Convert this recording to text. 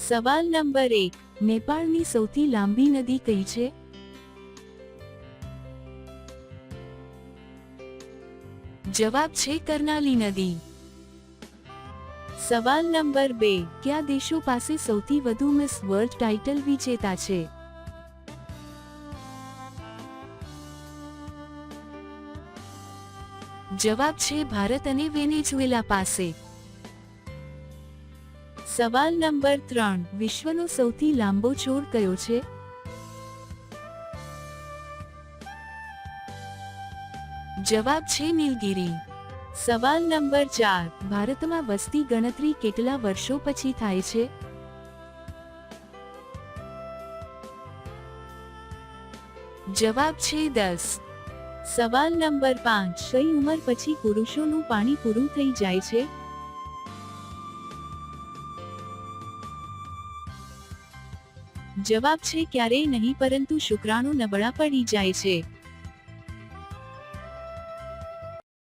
સવાલ નંબર 1, નેપાળની સૌથી લાંબી નદી કઈ છે? જવાબ છે કર્નાલી નદી. સવાલ નંબર 2, કયા દેશો પાસે સૌથી વધુ મિસ વર્લ્ડ ટાઇટલ વિજેતા છે? જવાબ છે ભારત અને વેનેઝુએલા પાસે. સવાલ નંબર 3, વિશ્વનો સૌથી લાંબો છોડ કયો છે? જવાબ છે નીલગિરી. સવાલ નંબર 4, ભારતમાં વસ્તી ગણતરી કેટલા વર્ષો પછી થાય છે? જવાબ છે 10. સવાલ નંબર 5, કઈ ઉંમર પછી પુરુષોનું પાણી પૂરું થઈ જાય છે? જવાબ છે ક્યારેય નહીં પરંતુ શુક્રાણુ નબળા પડી જાય છે.